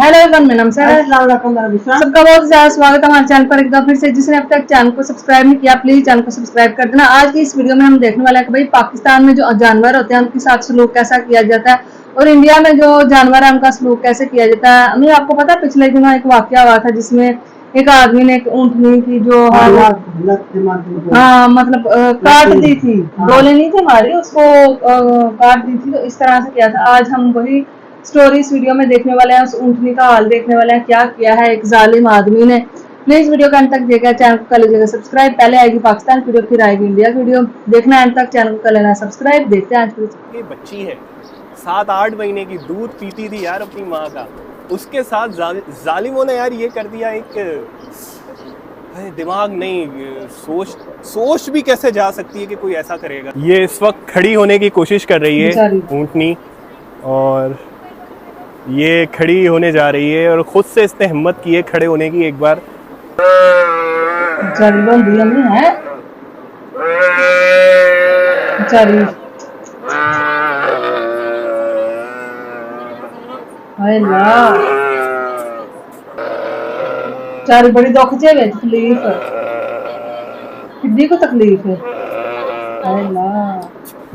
Hello everyone, मेरा नाम है। सबका बहुत ज्यादा स्वागत है हमारे चैनल पर एक बार फिर से। जिसने अब तक चैनल को सब्सक्राइब नहीं किया प्लीज चैनल को सब्सक्राइब कर देना। आज की इस वीडियो में हम देखने वाला है कि भाई पाकिस्तान में जो जानवर होते हैं उनके साथ सलूक कैसा किया जाता है और इंडिया में जो जानवर है उनका सलूक कैसे किया जाता है। हमें आपको पता है पिछले दिनों एक वाकया हुआ था जिसमें एक आदमी ने एक ऊँटनी की जो मतलब काट दी थी, गोले नहीं थे मारी, उसको काट दी थी। तो इस तरह से किया था। आज हम वही स्टोरी इस वीडियो में देखने वाले हैं, उस ऊँटनी का हाल देखने वाले हैं क्या किया है एक जालिम आदमी ने। प्लीज वीडियो का अंत तक देखा, चैनल को कर लीजिएगा सब्सक्राइब। पहले आएगी पाकिस्तान वीडियो, फिर आएगी इंडिया वीडियो। देखना अंत तक, चैनल को कर लेना सब्सक्राइब। देखते हैं आज ये बच्ची है 7-8 महीने की, दूध पीती थी यार अपनी माँ का, उसके साथ जालिमों ने यार ये कर दिया। एक दिमाग नहीं, सोच भी कैसे जा सकती है कि कोई ऐसा करेगा। ये इस वक्त खड़ी होने की कोशिश कर रही है ऊँटनी, और ये खड़ी होने जा रही है और खुद से इसने हिम्मत की है खड़े होने की। एक बार चारी बड़ी दुख च तकलीफ किड्डी को तकलीफ है।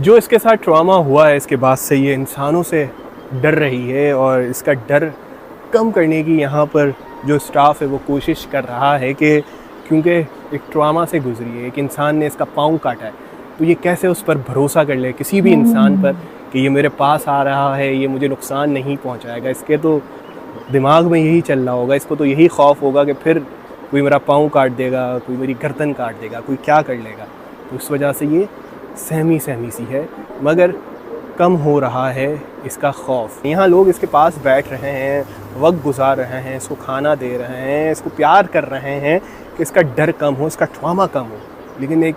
जो इसके साथ ट्रॉमा हुआ है इसके बाद से ये इंसानों से डर रही है, और इसका डर कम करने की यहाँ पर जो स्टाफ है वो कोशिश कर रहा है कि क्योंकि एक ट्रॉमा से गुजरी है, एक इंसान ने इसका पाँव काटा है, तो ये कैसे उस पर भरोसा कर ले किसी भी इंसान पर कि ये मेरे पास आ रहा है, ये मुझे नुकसान नहीं पहुँचाएगा। इसके तो दिमाग में यही चल रहा होगा, इसको तो यही खौफ होगा कि फिर कोई मेरा पाँव काट देगा, कोई मेरी गर्दन काट देगा, कोई क्या कर लेगा। तो उस वजह से ये सहमी सी है, मगर कम हो रहा है इसका खौफ। यहाँ लोग इसके पास बैठ रहे हैं, वक्त गुजार रहे हैं, इसको खाना दे रहे हैं, इसको प्यार कर रहे हैं कि इसका डर कम हो, इसका ट्रॉमा कम हो। लेकिन एक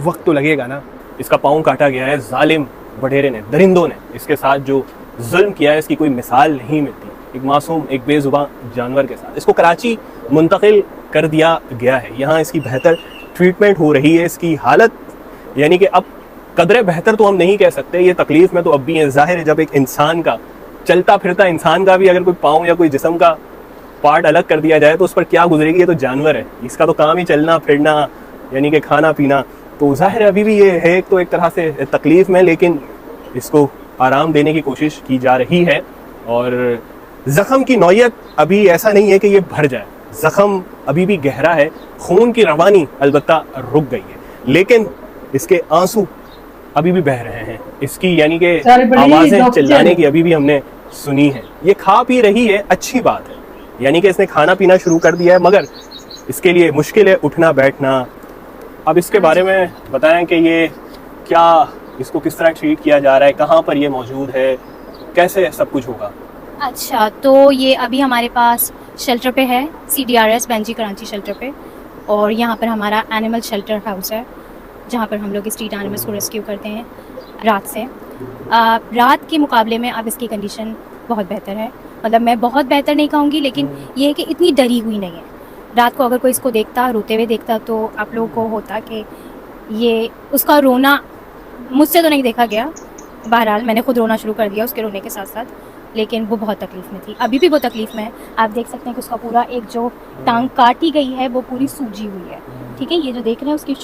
वक्त तो लगेगा ना। इसका पाँव काटा गया है जालिम बटेरे ने, दरिंदों ने इसके साथ जो जुल्म किया है इसकी कोई मिसाल नहीं मिलती। एक मासूम, एक बेजुबान जानवर के साथ इसको कराची मुंतकिल कर दिया गया है। यहाँ इसकी बेहतर ट्रीटमेंट हो रही है। इसकी हालत यानी कि अब कदरे बेहतर तो हम नहीं कह सकते, ये तकलीफ में तो अब भी है। जाहिर है जब एक इंसान का, चलता फिरता इंसान का भी अगर कोई पाँव या कोई जिस्म का पार्ट अलग कर दिया जाए तो उस पर क्या गुजरेगी। ये तो जानवर है, इसका तो काम ही चलना फिरना यानी कि खाना पीना। तो जाहिर है अभी भी ये है तो एक तरह से तकलीफ में, लेकिन इसको आराम देने की कोशिश की जा रही है। और ज़ख़म की नौयत अभी ऐसा नहीं है कि ये भर जाए, ज़ख़म अभी भी गहरा है, खून की रवानी अलबत्ता रुक गई है, लेकिन इसके आंसू अभी भी बह रहे हैं। इसकी यानी कि आवाज़ें चिल्लाने की अभी भी हमने सुनी है। ये खा पी रही है, अच्छी बात है, यानी कि इसने खाना पीना शुरू कर दिया है, मगर इसके लिए मुश्किल है उठना बैठना। अब इसके बारे में बताएं कि ये क्या, इसको किस तरह ट्रीट किया जा रहा है, कहाँ पर ये मौजूद है, कैसे सब कुछ होगा। अच्छा, तो ये अभी हमारे पास शेल्टर पे है, CDRS बेंजी कराची शेल्टर पे, और यहाँ पर हमारा एनिमल शेल्टर हाउस है जहाँ पर हम लोग स्ट्रीट एनिमल्स को रेस्क्यू करते हैं रात से। रात के मुकाबले में अब इसकी कंडीशन बहुत बेहतर है। मतलब मैं बहुत बेहतर नहीं कहूँगी, लेकिन ये है कि इतनी डरी हुई नहीं है। रात को अगर कोई इसको देखता, रोते हुए देखता, तो आप लोगों को होता कि ये उसका रोना मुझसे तो नहीं देखा गया, बहरहाल मैंने खुद रोना शुरू कर दिया उसके रोने के साथ साथ, लेकिन वो बहुत तकलीफ़ में थी, अभी भी वो तकलीफ़ में है। आप देख सकते हैं कि उसका पूरा एक जो टांग काटी गई है वो पूरी सूजी हुई है। ठीक है, ये जो देख रहे हैं उसकी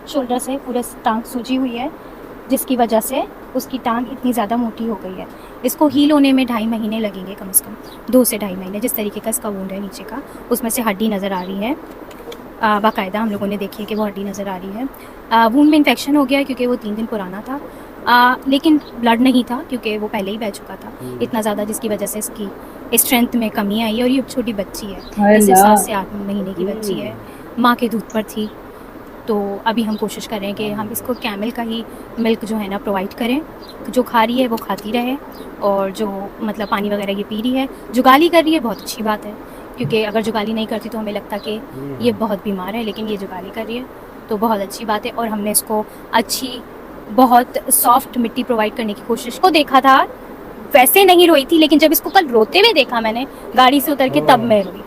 शोल्डर से पूरे टांग सूजी हुई है, जिसकी वजह से उसकी टांग इतनी ज़्यादा मोटी हो गई है। इसको हील होने में 2.5 महीने लगेंगे, कम से कम 2 से 2.5 महीने। जिस तरीके का इसका वुंड है नीचे का, उसमें से हड्डी नज़र आ रही है, बाकायदा हम लोगों ने देखी है कि वो हड्डी नज़र आ रही है। वुंड में इन्फेक्शन हो गया क्योंकि वो 3 दिन पुराना था, लेकिन ब्लड नहीं था क्योंकि वो पहले ही बह चुका था इतना ज़्यादा, जिसकी वजह से इसकी स्ट्रेंथ में कमी आई है। और ये छोटी बच्ची है, इससे 7 से 8 महीने की बच्ची है, माँ के दूध पर थी। तो अभी हम कोशिश कर रहे हैं कि हम इसको कैमल का ही मिल्क जो है ना प्रोवाइड करें, जो खा रही है वो खाती रहे, और जो मतलब पानी वगैरह ये पी रही है, जुगाली कर रही है, बहुत अच्छी बात है, क्योंकि अगर जुगाली नहीं करती तो हमें लगता कि ये बहुत बीमार है, लेकिन ये जुगाली कर रही है तो बहुत अच्छी बात है। और हमने इसको अच्छी बहुत सॉफ्ट मिट्टी प्रोवाइड करने की कोशिश को देखा था। वैसे नहीं रोई थी, लेकिन जब इसको कल रोते हुए देखा मैंने गाड़ी से उतर के, तब मैं रोई।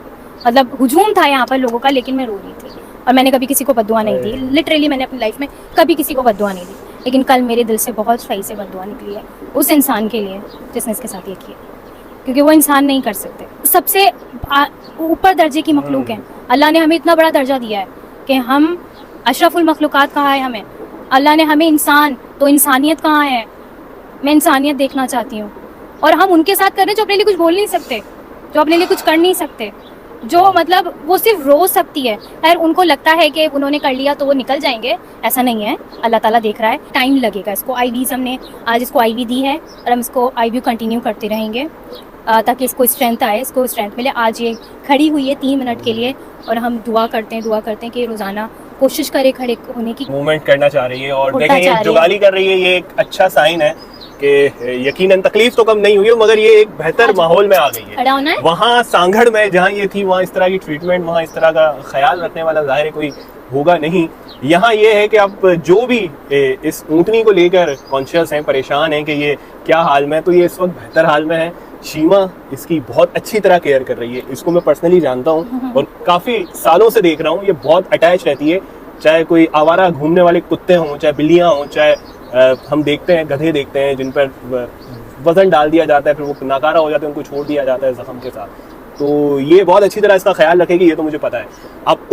मतलब हुजूम था यहाँ पर लोगों का, लेकिन मैं रो रही थी। और मैंने कभी किसी को बद्दुआ नहीं दी, लिटरली मैंने अपनी लाइफ में कभी किसी को बद्दुआ नहीं दी, लेकिन कल मेरे दिल से बहुत सही से बद्दुआ निकली है उस इंसान के लिए जिसने इसके साथ ये किया। क्योंकि वो इंसान नहीं कर सकते। सबसे ऊपर दर्जे की मखलूक हैं। अल्लाह ने हमें इतना बड़ा दर्जा दिया है कि हम अशरफुल मखलूकात कहा है हमें। अल्लाह ने हमें इंसान, तो इंसानियत कहाँ है? मैं इंसानियत देखना चाहती हूँ। और हम उनके साथ कर रहे हैं जो अपने लिए कुछ बोल नहीं सकते, जो अपने लिए कुछ कर नहीं सकते, जो मतलब वो सिर्फ रो सकती है। खैर उनको लगता है कि उन्होंने कर लिया तो वो निकल जाएंगे, ऐसा नहीं है। अल्लाह ताला देख रहा है, टाइम लगेगा इसको। आईवीज़ हमने आज इसको आईवी दी है और हम इसको आईवी कंटिन्यू करते रहेंगे ताकि इसको स्ट्रेंथ आए, इसको स्ट्रेंथ मिले। आज ये खड़ी हुई है 3 मिनट के लिए और हम दुआ करते हैं कि रोज़ाना कोशिश करे खड़े होने की। मूवमेंट करना चाह रही है और उल्टा देखें ये चाह रही है। जुगाली कर रही है, ये एक अच्छा साइन है कि यकीनन तकलीफ तो कम नहीं हुई मगर ये एक बेहतर माहौल में आ गई है। खड़ा होना है। वहाँ सांगड़ में जहाँ ये थी वहाँ इस तरह की ट्रीटमेंट, वहाँ इस तरह का ख्याल रखने वाला जाहिर है कोई होगा नहीं। यहाँ ये है कि अब जो भी इस ऊँटनी को लेकर कॉन्शियस हैं, परेशान हैं कि ये क्या हाल में, तो ये इस वक्त बेहतर हाल में है। शीमा इसकी बहुत अच्छी तरह केयर कर रही है। इसको मैं पर्सनली जानता हूँ और काफ़ी सालों से देख रहा हूँ। ये बहुत अटैच रहती है, चाहे कोई आवारा घूमने वाले कुत्ते हों, चाहे बिल्लियाँ हों, चाहे हम देखते हैं गधे देखते हैं जिन पर वजन डाल दिया जाता है, फिर वो नाकारा हो जाते हैं, उनको छोड़ दिया जाता है जख्म के साथ। तो ये बहुत अच्छी तरह इसका ख्याल रखेगी, ये तो मुझे पता है। अब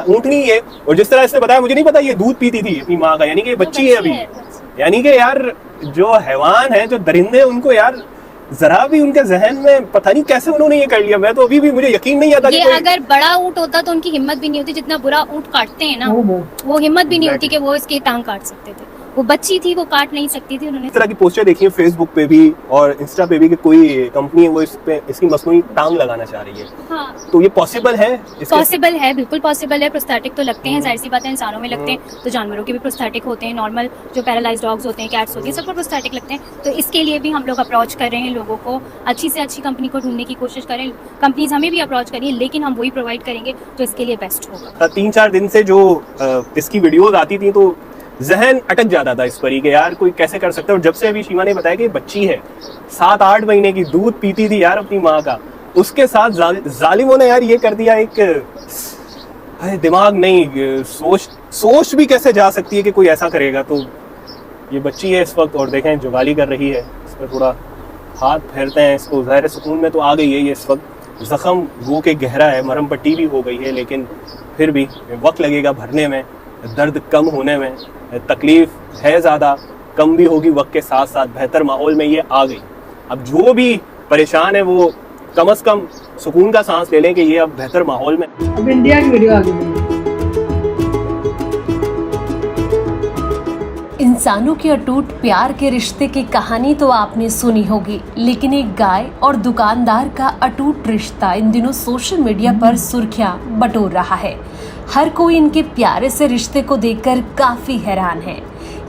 ऊँटनी है और जिस तरह इसने बताया, मुझे नहीं पता ये दूध पीती थी अपनी माँ का, यानी कि बच्ची है अभी। यानी कि यार जो हैवान है, जो दरिंदे, उनको यार जरा भी उनके जहन में पता नहीं कैसे उन्होंने ये कर लिया। मैं तो अभी भी मुझे यकीन नहीं आता। ये अगर बड़ा ऊँट होता तो उनकी हिम्मत भी नहीं होती, जितना बुरा ऊँट काटते हैं ना, वो हिम्मत भी नहीं होती कि वो इसकी टांग काट सकते थे। वो बच्ची थी, वो काट नहीं सकती थी। उन्होंने इस तरह की पोस्टर देखी है फेसबुक पे भी और इंस्टा पे भी कि कोई कंपनी है वो इस पे इसकी मसनूई टांग लगाना चाह रही है। हाँ, तो ये पॉसिबल है? पॉसिबल है, बिल्कुल पॉसिबल है। प्रोस्थेटिक तो लगते हैं, जाहिर सी बात है, इंसानों में लगते हैं तो जानवरों के भी प्रोस्थेटिक होते हैं। नॉर्मल जो पैरालाइज डॉग्स होते हैं, कैट्स होती हैं, सबको प्रोस्थेटिक लगते हैं। तो इसके लिए भी हम लोग अप्रोच कर रहे हैं लोगों को, अच्छी से अच्छी कंपनी को ढूंढने की कोशिश करें। कंपनीज हमें भी अप्रोच करिए, लेकिन हम वही प्रोवाइड करेंगे जो इसके लिए बेस्ट होगा। 3-4 दिन से जो इसकी वीडियोज आती थी तो जहन अटक जाता था इस पर ही कि यार कोई कैसे कर सकता है। और जब से अभी शीमा ने बताया कि बच्ची है 7-8 महीने की, दूध पीती थी यार अपनी माँ का, उसके साथ जालिमों ने यार ये कर दिया। एक दिमाग नहीं, सोच भी कैसे जा सकती है कि कोई ऐसा करेगा। तो ये बच्ची है इस वक्त और देखें जुगाली कर रही है, इस पर थोड़ा हाथ फेरते हैं इसको। ज़ाहिर सुकून में तो आ गई है ये इस वक्त। ज़ख्म वो के गहरा है, मरहम पट्टी भी हो गई है, लेकिन फिर भी वक्त लगेगा भरने में, दर्द कम होने में। तकलीफ है ज़्यादा, कम भी होगी वक्त के साथ साथ। बेहतर माहौल में ये आ गई। अब जो भी परेशान है वो कम से कम सुकून का सांस ले लें कि ये अब बेहतर माहौल में। अब इंडिया की वीडियो आ गई। इंसानों के अटूट प्यार के रिश्ते की कहानी तो आपने सुनी होगी, लेकिन एक गाय और दुकानदार का अटूट रिश्ता इन दिनों सोशल मीडिया पर सुर्खियां बटोर रहा है। हर कोई इनके प्यारे से रिश्ते को देखकर काफी हैरान है।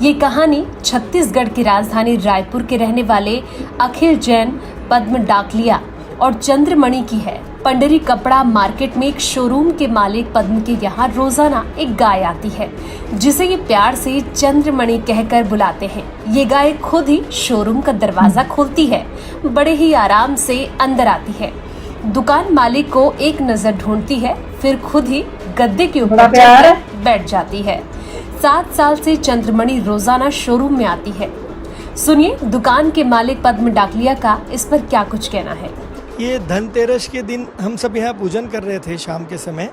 ये कहानी छत्तीसगढ़ की राजधानी रायपुर के रहने वाले अखिल जैन, पद्म डाकलिया और चंद्रमणि की है। पंडरी कपड़ा मार्केट में एक शोरूम के मालिक पद्म के यहाँ रोजाना एक गाय आती है, जिसे ये प्यार से चंद्रमणि कहकर बुलाते हैं। ये गाय खुद ही शोरूम का दरवाजा खोलती है, बड़े ही आराम से अंदर आती है, दुकान मालिक को एक नजर ढूंढती है, फिर खुद ही गद्दे के ऊपर जाकर बैठ जाती है। 7 साल से चंद्रमणि रोजाना शोरूम में आती है। सुनिए दुकान के मालिक पद्म डाकलिया का इस पर क्या कुछ कहना है। ये धनतेरस के दिन हम सब यहाँ पूजन कर रहे थे शाम के समय,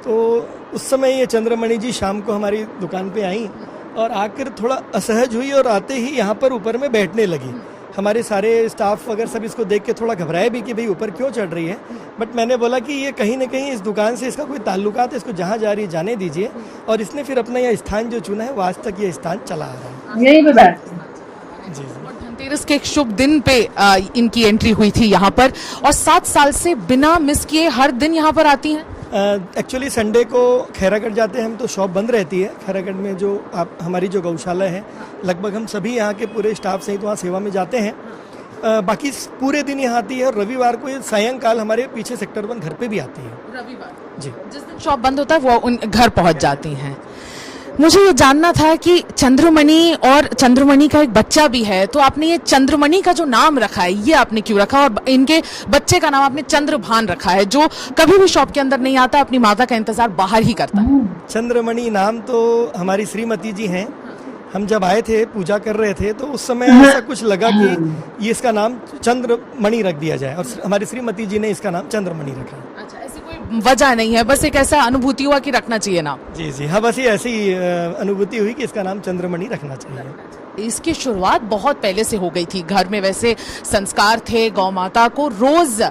तो उस समय ये चंद्रमणि जी शाम को हमारी दुकान पे आई और आकर थोड़ा असहज हुई और आते ही यहाँ पर ऊपर में बैठने लगी। हमारे सारे स्टाफ वगैरह सब इसको देख के थोड़ा घबराए भी कि भाई ऊपर क्यों चढ़ रही है, बट मैंने बोला कि ये कहीं ना कहीं इस दुकान से इसका कोई ताल्लुकात है, इसको जहाँ जा रही है जाने दीजिए। और इसने फिर अपना यह स्थान जो चुना है वो आज तक ये स्थान चला आ रहा है। यहीं पे बैठते हैं। जी जी। धनतेरस के एक शुभ दिन पे इनकी एंट्री हुई थी यहाँ पर और 7 साल से बिना मिस किए हर दिन यहाँ पर आती हैं। एक्चुअली संडे को खैरागढ़ जाते हैं हम, तो शॉप बंद रहती है। खैरागढ़ में जो हमारी जो गौशाला है, लगभग हम सभी यहाँ के पूरे स्टाफ सहित वहाँ सेवा में जाते हैं। बाकी पूरे दिन यहाँ आती है और रविवार को ये सायंकाल हमारे पीछे सेक्टर 1 घर पे भी आती है। रविवार जी, जिस दिन शॉप बंद होता है वो उन घर पहुँच जाती हैं। मुझे ये जानना था कि चंद्रमणि और चंद्रमणि का एक बच्चा भी है, तो आपने ये चंद्रमणि का जो नाम रखा है ये आपने क्यों रखा, और इनके बच्चे का नाम आपने चंद्रभान रखा है, जो कभी भी शॉप के अंदर नहीं आता, अपनी माता का इंतजार बाहर ही करता है। चंद्रमणि नाम तो हमारी श्रीमती जी हैं, हम जब आए थे पूजा कर रहे थे तो उस समय ऐसा कुछ लगा कि ये इसका नाम चंद्रमणि रख दिया जाए, और हमारी श्रीमती जी ने इसका नाम चंद्रमणि रखा। अच्छा, ऐसी कोई वजह नहीं है, बस एक ऐसा अनुभूति हुआ कि रखना चाहिए नाम। जी जी हाँ, बस ये ऐसी अनुभूति हुई कि इसका नाम चंद्रमणि रखना चाहिए। इसकी शुरुआत बहुत पहले से हो गई थी। घर में वैसे संस्कार थे, गौ माता को रोज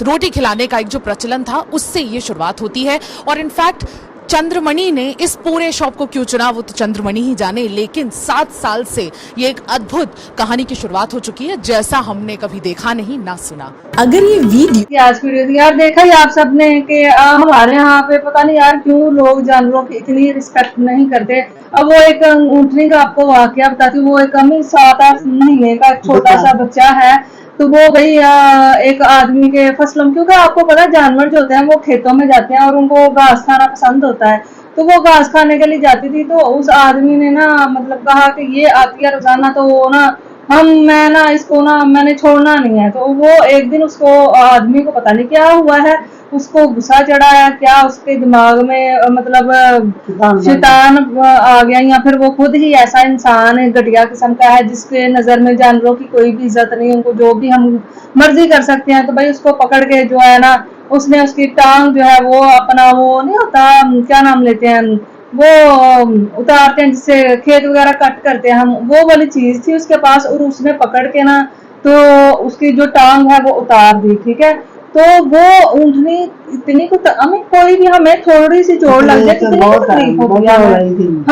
रोटी खिलाने का एक जो प्रचलन था उससे ये शुरुआत होती है। और इनफैक्ट चंद्रमणि ने इस पूरे शॉप को क्यों चुना वो तो चंद्रमणि ही जाने, लेकिन 7 साल से ये एक अद्भुत कहानी की शुरुआत हो चुकी है, जैसा हमने कभी देखा नहीं ना सुना। अगर ये वीडियो आज वीडियो यार देखा ही आप सबने कि हमारे यहाँ पे पता नहीं यार क्यों लोग जानवरों की इतनी रिस्पेक्ट नहीं करते। अब वो एक ऊँटनी का आपको वाकया बताती हूँ। वो एक 7-8 महीने का छोटा सा बच्चा है, तो वो भाई एक आदमी के फसलों, क्योंकि आपको पता है जानवर जो होते हैं वो खेतों में जाते हैं और उनको घास खाना पसंद होता है, तो वो घास खाने के लिए जाती थी। तो उस आदमी ने ना मतलब कहा कि ये आती है रोजाना, तो वो ना मैं ना इसको ना मैंने छोड़ना नहीं है। तो वो एक दिन उसको आदमी को पता नहीं क्या हुआ है, उसको गुस्सा चढ़ा है क्या, उसके दिमाग में मतलब शैतान आ गया, या फिर वो खुद ही ऐसा इंसान है घटिया किस्म का है जिसके नजर में जानवरों की कोई भी इज्जत नहीं, उनको जो भी हम मर्जी कर सकते हैं। तो भाई उसको पकड़ के जो है ना उसने उसकी टांग जो है वो अपना वो नहीं होता क्या नाम लेते हैं वो उतारते हैं जिससे खेत वगैरह कट करते हैं हम, वो वाली चीज थी उसके पास, और उसने पकड़ के ना तो उसकी जो टांग है वो उतार दी। ठीक है, तो वो ऊँटनी इतनी हमें कोई भी हमें थोड़ी सी चोट लग जाए कितनी तकलीफ हो गया,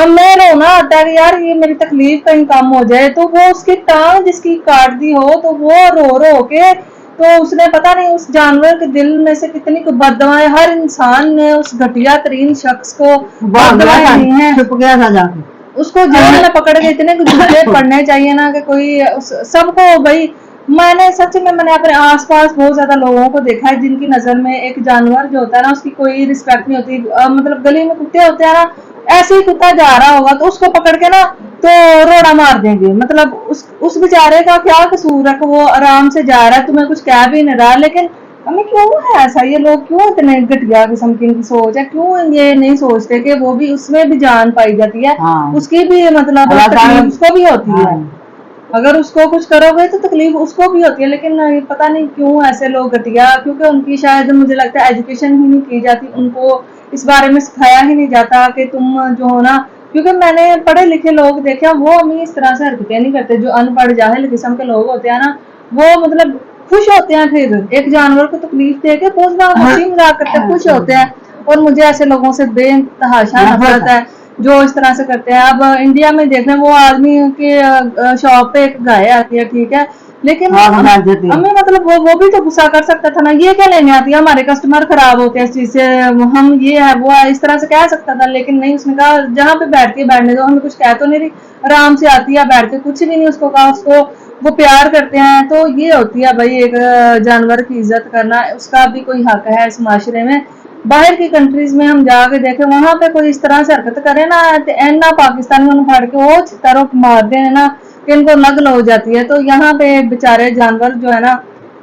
हमें रोना आता है यार ये मेरी तकलीफ कहीं कम हो जाए। तो वो उसकी टांग जिसकी काट दी हो तो वो रो रो के, तो उसने पता नहीं उस जानवर के दिल में से कितनी बददुआएं, हर इंसान ने उस घटिया तरीन शख्स को बददुआएं दी हैं, छुप गया था जाके उसको जेल में पकड़ के इतने जूते पड़ने चाहिए ना कि कोई सबको भाई। मैंने सच में मैंने अपने आसपास बहुत ज्यादा लोगों को देखा है जिनकी नजर में एक जानवर जो होता है ना उसकी कोई रिस्पेक्ट नहीं होती। मतलब गली में कुत्ते होते हैं ना, ऐसे ही कुत्ता जा रहा होगा तो उसको पकड़ के ना तो रोड़ा मार देंगे। मतलब उस बेचारे का क्या कसूर है कि वो आराम से जा रहा है, तुम्हें कुछ कह भी नहीं रहा। लेकिन हमें क्यों है ऐसा, ये लोग क्यों इतने घटिया किस्म की सोच है, क्यों ये नहीं सोचते कि वो भी उसमें भी जान पाई जाती है। उसकी भी मतलब तकलीफ उसको भी होती है, अगर उसको कुछ करोगे तो तकलीफ उसको भी होती है। लेकिन पता नहीं क्यों ऐसे लोग घटिया, क्योंकि उनकी शायद मुझे लगता है एजुकेशन ही नहीं की जाती, उनको इस बारे में सिखाया ही नहीं जाता कि तुम जो हो ना, क्योंकि मैंने पढ़े लिखे लोग देखे वो हमें इस तरह से हरकतें नहीं करते। जो अनपढ़ जाहिल किस्म के लोग होते हैं ना वो मतलब खुश होते हैं, फिर एक जानवर को तकलीफ दे के बहुत हंसी मजाक करते खुश होते हैं। और मुझे ऐसे लोगों से बेतहाशा नफरत है जो इस तरह से करते हैं। अब इंडिया में देख रहे हैं वो आदमी के शॉप पे एक गाय आती है, ठीक है, लेकिन हमें मतलब वो भी तो गुस्सा कर सकता था ना, ये क्या लेने आती है, हमारे कस्टमर खराब होते हैं इस चीज से, हम ये है वो है इस तरह से कह सकता था। लेकिन नहीं, उसने कहा जहाँ पे बैठती है बैठने दो, हमें कुछ कह तो नहीं रही, आराम से आती है बैठ के, कुछ भी नहीं उसको कहा, उसको वो प्यार करते हैं। तो ये होती है भाई एक जानवर की इज्जत करना, उसका भी कोई हक है इस माशरे में। बाहर की कंट्रीज में हम जाके देखें वहां पे कोई इस तरह से हरकत करे ना पाकिस्तान में फाड़ के वो चित्तारों मार देने ना कि इनको नगल हो जाती है। तो यहाँ पे बेचारे जानवर जो है ना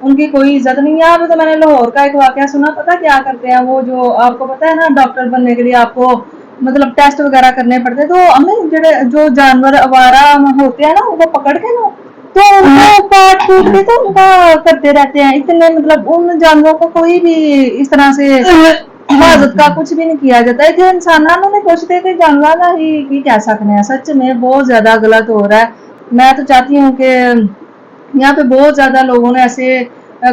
उनकी कोई इज्जत नहीं है। यहाँ पे तो मैंने लाहौर का एक वाकया सुना, पता क्या करते हैं वो, जो आपको पता है ना डॉक्टर बनने के लिए आपको मतलब टेस्ट वगैरह करने पड़ते हैं, तो हमें जो जानवर आवारा होते हैं ना उनको पकड़ के ना तो उनको काट कूट के तो उनका करते रहते हैं। इतने मतलब उन जानवरों को कोई भी इस तरह से हिफाजत का कुछ भी नहीं किया जाता है कि इंसान नहीं पूछते कि जानवर ही कह सकते हैं। सच में बहुत ज्यादा गलत हो रहा है। मैं तो चाहती हूँ कि यहाँ पे बहुत ज्यादा लोगों ने ऐसे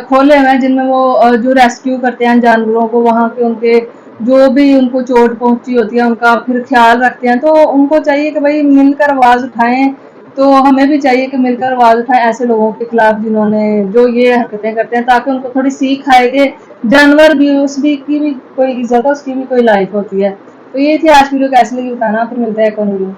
खोले हुए हैं जिनमें वो जो रेस्क्यू करते हैं जानवरों को, वहाँ के उनके जो भी उनको चोट पहुंची होती है उनका फिर ख्याल रखते हैं। तो उनको चाहिए कि भाई मिलकर आवाज उठाएं, तो हमें भी चाहिए कि मिलकर आवाज उठाएं ऐसे लोगों के खिलाफ जिन्होंने जो ये हरकतें करते हैं, ताकि उनको थोड़ी सीख आए कि जानवर भी उसकी की भी कोई इज्जत है, उसकी भी कोई लाइफ होती है। तो ये थी आज वीडियो, कैसी लगी बताना, फिर मिलता है एक और वीडियो।